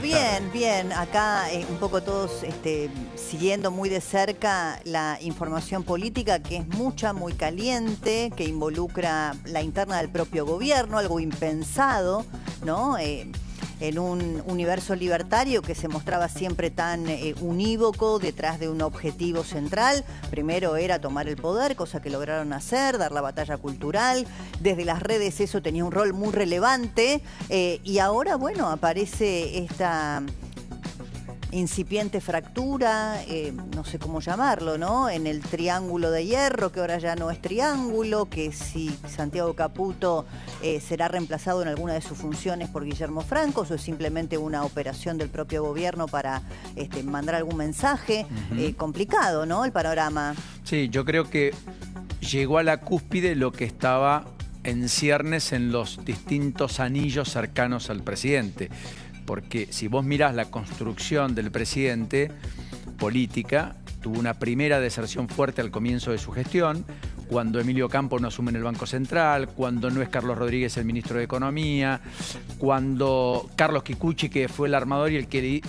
bien, bien. Acá un poco todos siguiendo muy de cerca la información política, que es mucha, muy caliente, que involucra la interna del propio gobierno, algo impensado, ¿no? En un universo libertario que se mostraba siempre tan unívoco detrás de un objetivo central. Primero era tomar el poder, cosa que lograron hacer, dar la batalla cultural. Desde las redes eso tenía un rol muy relevante y ahora, bueno, aparece esta incipiente fractura, no sé cómo llamarlo, ¿no? En el triángulo de hierro, que ahora ya no es triángulo, que si Santiago Caputo será reemplazado en alguna de sus funciones por Guillermo Francos, o es simplemente una operación del propio gobierno para mandar algún mensaje. Complicado, ¿no? El panorama. Sí, yo creo que llegó a la cúspide lo que estaba en ciernes en los distintos anillos cercanos al presidente. Porque si vos mirás la construcción del presidente política, tuvo una primera deserción fuerte al comienzo de su gestión, cuando Emilio Campos no asume en el Banco Central, cuando no es Carlos Rodríguez el ministro de Economía, cuando Carlos Kikuchi, que fue el armador y el que,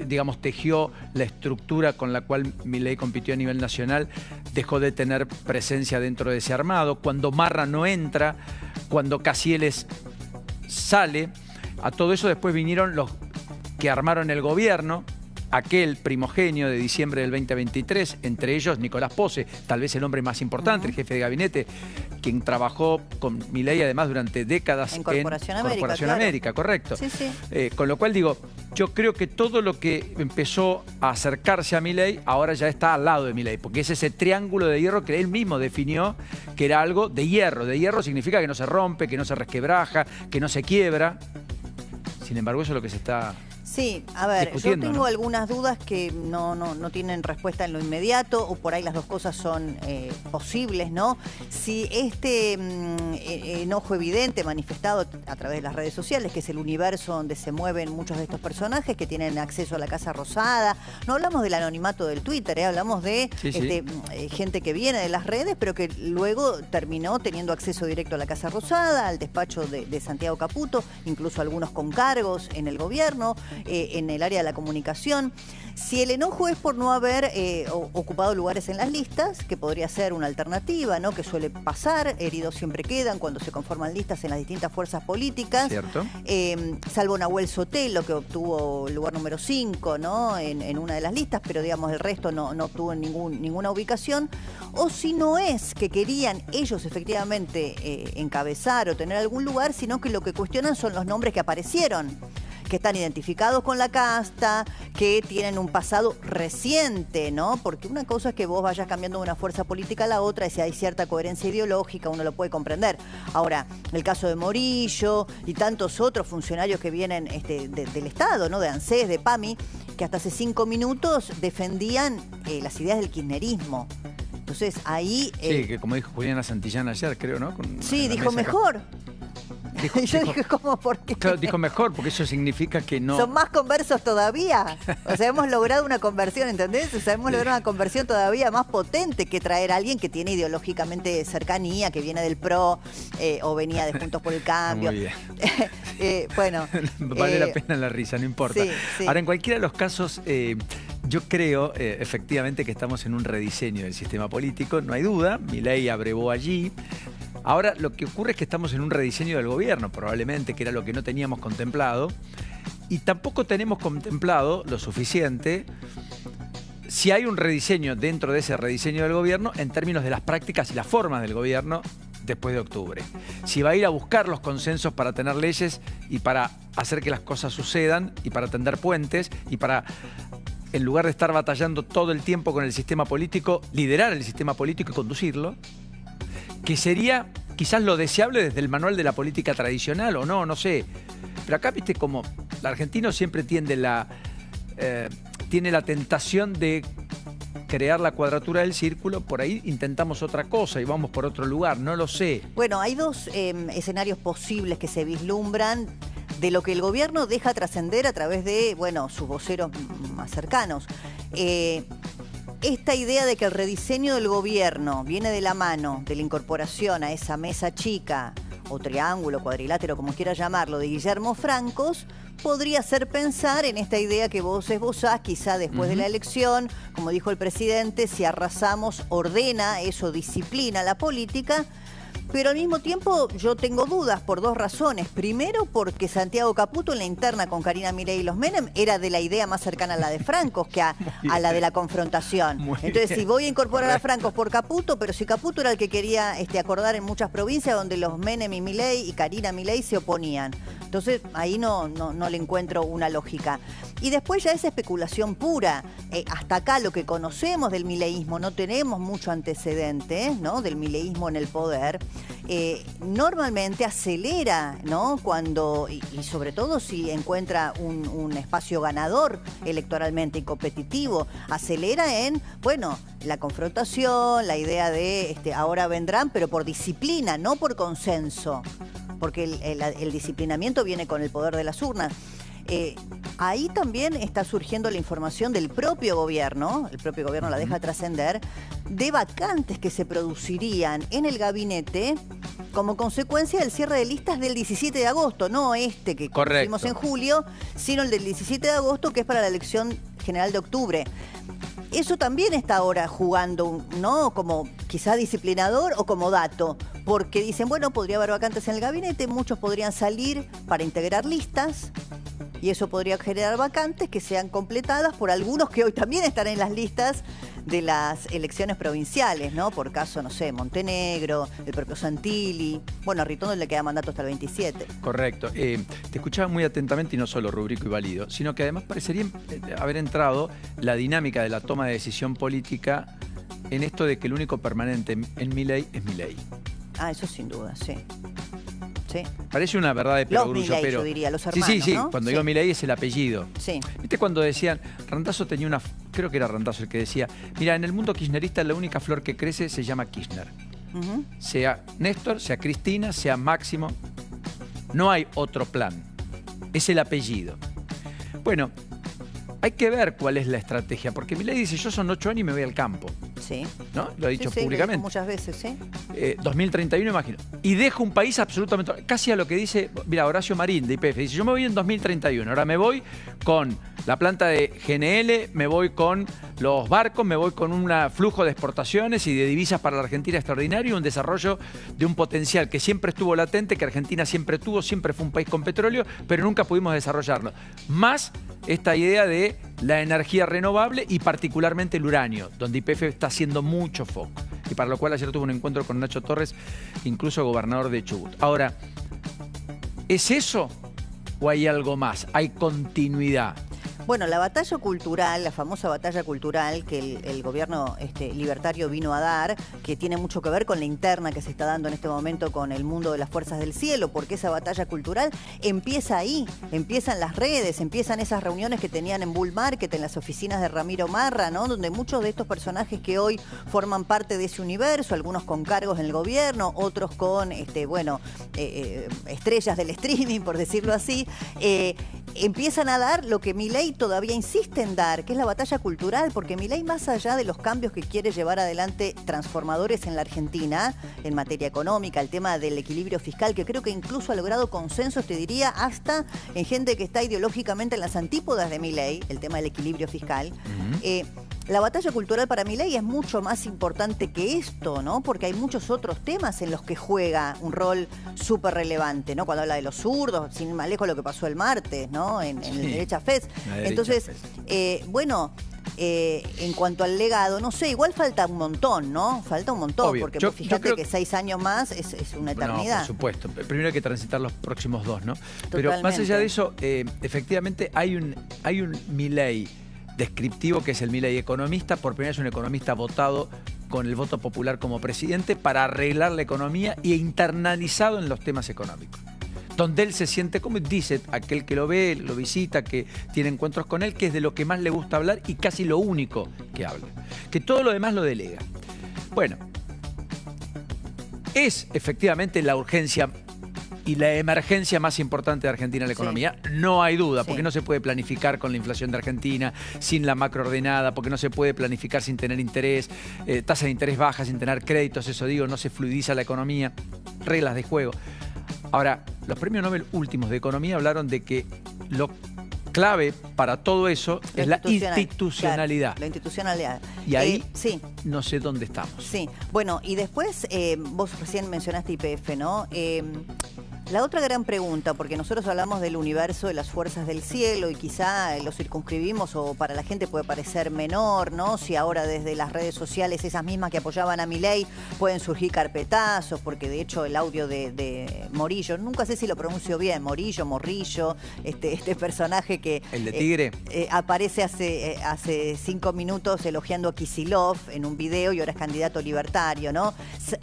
digamos, tejió la estructura con la cual Milei compitió a nivel nacional, dejó de tener presencia dentro de ese armado, cuando Marra no entra, cuando Caciellas sale. A todo eso después vinieron los que armaron el gobierno, aquel primogenio de diciembre del 2023, entre ellos Nicolás Pose, tal vez el hombre más importante, el jefe de gabinete, quien trabajó con Milei además durante décadas en Corporación América, correcto. Sí, sí. Con lo cual digo, yo creo que todo lo que empezó a acercarse a Milei ahora ya está al lado de Milei, porque es ese triángulo de hierro que él mismo definió que era algo de hierro. De hierro significa que no se rompe, que no se resquebraja, que no se quiebra. Sin embargo, eso es lo que se está... Sí, a ver, yo tengo, ¿no?, algunas dudas que no tienen respuesta en lo inmediato, o por ahí las dos cosas son posibles, ¿no? Si enojo evidente manifestado a través de las redes sociales, que es el universo donde se mueven muchos de estos personajes que tienen acceso a la Casa Rosada, no hablamos del anonimato del Twitter, hablamos de gente que viene de las redes, pero que luego terminó teniendo acceso directo a la Casa Rosada, al despacho de Santiago Caputo, incluso algunos con cargos en el gobierno, en el área de la comunicación. Si el enojo es por no haber ocupado lugares en las listas, que podría ser una alternativa, ¿no?, que suele pasar, heridos siempre quedan cuando se conforman listas en las distintas fuerzas políticas. Cierto. Salvo Nahuel Sotelo, que obtuvo el lugar número 5, ¿no?, en una de las listas, pero digamos el resto no obtuvo ninguna ubicación. O si no es que querían ellos efectivamente encabezar o tener algún lugar, sino que lo que cuestionan son los nombres que aparecieron, que están identificados con la casta, que tienen un pasado reciente, ¿no? Porque una cosa es que vos vayas cambiando de una fuerza política a la otra, y si hay cierta coherencia ideológica, uno lo puede comprender. Ahora, el caso de Morillo y tantos otros funcionarios que vienen del Estado, ¿no?, de ANSES, de PAMI, que hasta hace 5 minutos defendían las ideas del kirchnerismo. Entonces, ahí... sí, que como dijo Juliana Santillán ayer, creo, ¿no? Sí, dijo mejor. Yo dije, ¿cómo? ¿Por qué? Claro, dijo mejor, porque eso significa que no... Son más conversos todavía. O sea, hemos logrado una conversión, ¿entendés? O sea, hemos logrado una conversión todavía más potente que traer a alguien que tiene ideológicamente cercanía, que viene del PRO o venía de Juntos por el Cambio. Muy bien. Bueno. Vale la pena la risa, no importa. Sí, sí. Ahora, en cualquiera de los casos... yo creo efectivamente que estamos en un rediseño del sistema político, no hay duda, Milei abrevó allí. Ahora lo que ocurre es que estamos en un rediseño del gobierno, probablemente, que era lo que no teníamos contemplado, y tampoco tenemos contemplado lo suficiente si hay un rediseño dentro de ese rediseño del gobierno en términos de las prácticas y las formas del gobierno después de octubre. Si va a ir a buscar los consensos para tener leyes y para hacer que las cosas sucedan y para tender puentes y para... en lugar de estar batallando todo el tiempo con el sistema político, liderar el sistema político y conducirlo, que sería quizás lo deseable desde el manual de la política tradicional, o no sé. Pero acá, viste, como el argentino siempre tiene la tentación de crear la cuadratura del círculo, por ahí intentamos otra cosa y vamos por otro lugar, no lo sé. Bueno, hay dos escenarios posibles que se vislumbran de lo que el gobierno deja trascender a través de, bueno, sus voceros más cercanos. Esta idea de que el rediseño del gobierno viene de la mano de la incorporación a esa mesa chica, o triángulo, cuadrilátero, como quiera llamarlo, de Guillermo Francos, podría hacer pensar en esta idea que vos esbozás, quizá después de la elección, como dijo el presidente, si arrasamos, ordena, eso disciplina la política. Pero al mismo tiempo yo tengo dudas por dos razones. Primero, porque Santiago Caputo en la interna con Karina Milei y los Menem era de la idea más cercana a la de Francos que a la de la confrontación. Entonces, si voy a incorporar a Francos por Caputo, pero si Caputo era el que quería acordar en muchas provincias donde los Menem y Milei y Karina Milei se oponían. Entonces, ahí no le encuentro una lógica. Y después ya es especulación pura. Hasta acá lo que conocemos del mileísmo, no tenemos mucho antecedente, ¿no?, del mileísmo en el poder. Normalmente acelera, ¿no?, cuando, y sobre todo si encuentra un espacio ganador electoralmente y competitivo, acelera en, bueno, la confrontación, la idea de ahora vendrán, pero por disciplina, no por consenso, porque el disciplinamiento viene con el poder de las urnas. Ahí también está surgiendo la información del propio gobierno, el propio gobierno la deja trascender, de vacantes que se producirían en el gabinete como consecuencia del cierre de listas del 17 de agosto, no que conocimos en julio, sino el del 17 de agosto, que es para la elección general de octubre. Eso también está ahora jugando, ¿no?, como quizá disciplinador o como dato, porque dicen, bueno, podría haber vacantes en el gabinete, muchos podrían salir para integrar listas, y eso podría generar vacantes que sean completadas por algunos que hoy también están en las listas de las elecciones provinciales, ¿no? Por caso, no sé, Montenegro, el propio Santilli. Bueno, a Ritondo le queda mandato hasta el 27. Correcto. Te escuchaba muy atentamente y no solo rubrico y válido, sino que además parecería haber entrado la dinámica de la toma de decisión política en esto de que el único permanente en Milei es Milei. Ah, eso sin duda, sí. Sí. Parece una verdad de perogrullo, Milei, pero... yo diría, los hermanos, sí, ¿no? cuando digo Milei es el apellido. Sí. ¿Viste cuando decían, Randazzo tenía una... Creo que era Randazzo el que decía, mira, en el mundo kirchnerista la única flor que crece se llama Kirchner. Sea Néstor, sea Cristina, sea Máximo, no hay otro plan. Es el apellido. Bueno, hay que ver cuál es la estrategia, porque Milei dice, yo son 8 años y me voy al campo. Sí. ¿No? Lo ha dicho públicamente. Lo dijo muchas veces, sí. 2031, imagino. Y dejo un país absolutamente... Casi a lo que dice, mira, Horacio Marín, de YPF. Dice, yo me voy en 2031. Ahora me voy con la planta de GNL, me voy con los barcos, me voy con un flujo de exportaciones y de divisas para la Argentina extraordinario y un desarrollo de un potencial que siempre estuvo latente, que Argentina siempre tuvo, siempre fue un país con petróleo, pero nunca pudimos desarrollarlo. Más esta idea de la energía renovable y particularmente el uranio, donde YPF está haciendo mucho foco. Y para lo cual ayer tuve un encuentro con Nacho Torres, incluso gobernador de Chubut. Ahora, ¿es eso o hay algo más? ¿Hay continuidad? Bueno, la batalla cultural, la famosa batalla cultural que el gobierno libertario vino a dar, que tiene mucho que ver con la interna que se está dando en este momento con el mundo de las fuerzas del cielo, porque esa batalla cultural empieza ahí, empiezan las redes, empiezan esas reuniones que tenían en Bull Market, en las oficinas de Ramiro Marra, ¿no?, donde muchos de estos personajes que hoy forman parte de ese universo, algunos con cargos en el gobierno, otros con, estrellas del streaming, por decirlo así, empiezan a dar lo que Milei todavía insiste en dar, que es la batalla cultural, porque Milei, más allá de los cambios que quiere llevar adelante transformadores en la Argentina, en materia económica, el tema del equilibrio fiscal, que creo que incluso ha logrado consensos, te diría, hasta en gente que está ideológicamente en las antípodas de Milei, el tema del equilibrio fiscal. La batalla cultural para Milei es mucho más importante que esto, ¿no? Porque hay muchos otros temas en los que juega un rol súper relevante, ¿no? Cuando habla de los zurdos, sin más lejos lo que pasó el martes, ¿no? En el Derecha Fest. Entonces, en cuanto al legado, no sé, igual falta un montón, ¿no? Falta un montón, obvio. porque fíjate que 6 años más es una eternidad. No, por supuesto. Primero hay que transitar los próximos 2, ¿no? Totalmente. Pero más allá de eso, efectivamente hay un Milei descriptivo, que es el Milei economista. Por primera vez un economista votado con el voto popular como presidente para arreglar la economía e internalizado en los temas económicos. Donde él se siente, como dice aquel que lo ve, lo visita, que tiene encuentros con él, que es de lo que más le gusta hablar y casi lo único que habla. Que todo lo demás lo delega. Bueno, es efectivamente la urgencia y la emergencia más importante de Argentina en la economía, sí. No hay duda, porque no se puede planificar con la inflación de Argentina, sin la macroordenada, porque no se puede planificar sin tener interés, tasa de interés baja, sin tener créditos, eso digo, no se fluidiza la economía, reglas de juego. Ahora, los premios Nobel últimos de Economía hablaron de que lo clave para todo eso es la institucionalidad. Claro, la institucionalidad. Y ahí sí. No sé dónde estamos. Sí, bueno, y después vos recién mencionaste YPF, ¿no? La otra gran pregunta, porque nosotros hablamos del universo de las fuerzas del cielo y quizá lo circunscribimos o para la gente puede parecer menor, ¿no? Si ahora desde las redes sociales, esas mismas que apoyaban a Milei, pueden surgir carpetazos, porque de hecho el audio de Morillo, nunca sé si lo pronuncio bien, Morrillo, este personaje que... ¿El de Tigre? Aparece hace 5 minutos elogiando a Kicillof en un video y ahora es candidato libertario, ¿no?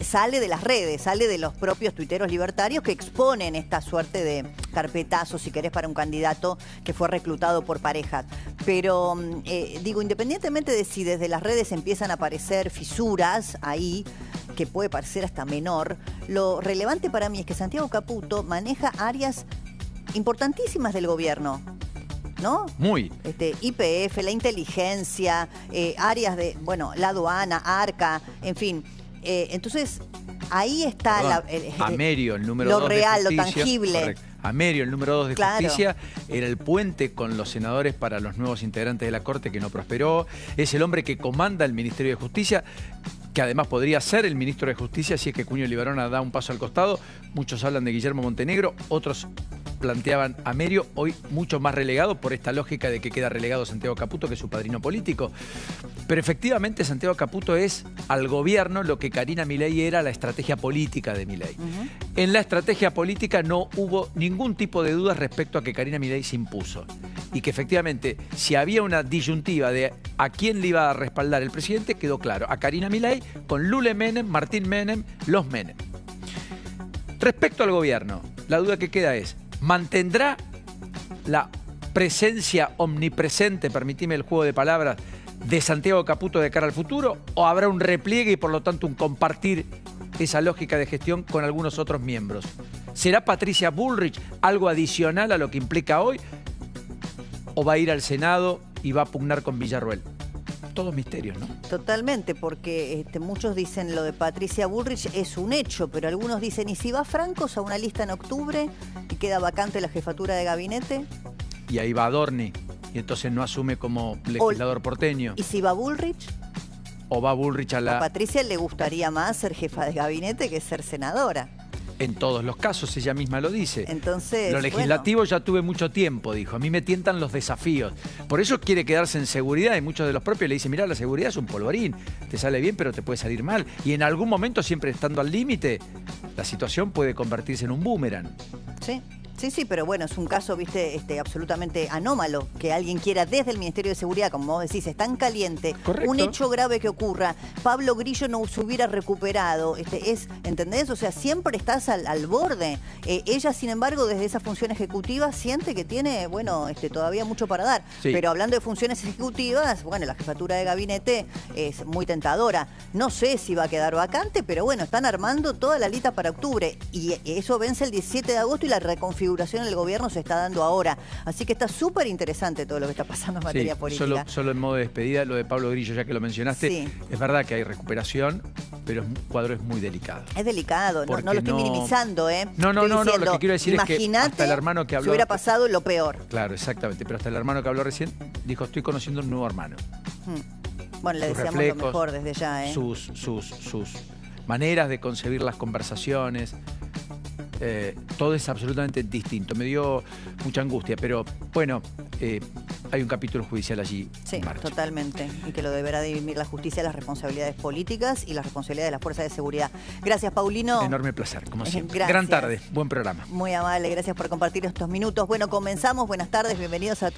Sale de las redes, sale de los propios tuiteros libertarios que exponen esta suerte de carpetazo, si querés, para un candidato que fue reclutado por parejas. Pero, digo, independientemente de si desde las redes empiezan a aparecer fisuras ahí, que puede parecer hasta menor, lo relevante para mí es que Santiago Caputo maneja áreas importantísimas del gobierno, ¿no? Muy. YPF, la inteligencia, áreas de, bueno, la aduana, ARCA, en fin. Entonces... ahí está Amerio, el número 2 lo real, de justicia, lo tangible. Correcto. Amerio, el número 2 de claro. justicia, era el puente con los senadores para los nuevos integrantes de la Corte que no prosperó. Es el hombre que comanda el Ministerio de Justicia, que además podría ser el ministro de Justicia si es que Cuño Libarona da un paso al costado. Muchos hablan de Guillermo Montenegro, otros planteaban a Amerio, hoy mucho más relegado por esta lógica de que queda relegado Santiago Caputo, que es su padrino político. Pero efectivamente Santiago Caputo es al gobierno lo que Karina Milei era la estrategia política de Milei. En la estrategia política no hubo ningún tipo de dudas respecto a que Karina Milei se impuso. Y que efectivamente, si había una disyuntiva de a quién le iba a respaldar el presidente, quedó claro. A Karina Milei con Lule Menem, Martín Menem, los Menem. Respecto al gobierno, la duda que queda es, ¿mantendrá la presencia omnipresente, permitime el juego de palabras, de Santiago Caputo de cara al futuro? ¿O habrá un repliegue y por lo tanto un compartir esa lógica de gestión con algunos otros miembros? ¿Será Patricia Bullrich algo adicional a lo que implica hoy? ¿O va a ir al Senado y va a pugnar con Villarruel? Todos misterios, ¿no? Totalmente, porque muchos dicen lo de Patricia Bullrich es un hecho, pero algunos dicen, ¿y si va Francos a una lista en octubre y queda vacante la jefatura de gabinete? Y ahí va Adorni, y entonces no asume como legislador porteño. ¿Y si va Bullrich? ¿O va Bullrich a la...? A Patricia le gustaría más ser jefa de gabinete que ser senadora. En todos los casos, ella misma lo dice. Entonces, lo legislativo ya tuve mucho tiempo, dijo. A mí me tientan los desafíos. Por eso quiere quedarse en seguridad y muchos de los propios le dicen, mirá, la seguridad es un polvorín. Te sale bien, pero te puede salir mal. Y en algún momento, siempre estando al límite, la situación puede convertirse en un boomerang. Sí. Sí, pero bueno, es un caso, viste, absolutamente anómalo, que alguien quiera desde el Ministerio de Seguridad, como vos decís, es tan caliente, correcto, un hecho grave que ocurra, Pablo Grillo no se hubiera recuperado, ¿entendés? O sea, siempre estás al borde. Ella, sin embargo, desde esa función ejecutiva siente que tiene, bueno, todavía mucho para dar. Sí. Pero hablando de funciones ejecutivas, bueno, la jefatura de gabinete es muy tentadora. No sé si va a quedar vacante, pero bueno, están armando toda la lista para octubre y eso vence el 17 de agosto y la reconfiguración en el gobierno se está dando ahora. Así que está súper interesante todo lo que está pasando en materia política. Solo en modo de despedida, lo de Pablo Grillo, ya que lo mencionaste, sí. Es verdad que hay recuperación, pero el cuadro es muy delicado. Es delicado, no lo estoy minimizando, ¿eh? No, lo que quiero decir es que hasta el hermano que habló... si hubiera pasado lo peor. Claro, exactamente, pero hasta el hermano que habló recién dijo, estoy conociendo un nuevo hermano. Bueno, le deseamos lo mejor desde ya, ¿eh? Sus maneras de concebir las conversaciones... todo es absolutamente distinto. Me dio mucha angustia, pero bueno, hay un capítulo judicial allí. Sí, totalmente. Y que lo deberá dirimir la justicia, las responsabilidades políticas y las responsabilidades de las fuerzas de seguridad. Gracias, Paulino. Enorme placer, como siempre. Gracias. Gran tarde, buen programa. Muy amable, gracias por compartir estos minutos. Bueno, comenzamos. Buenas tardes, bienvenidos a todos.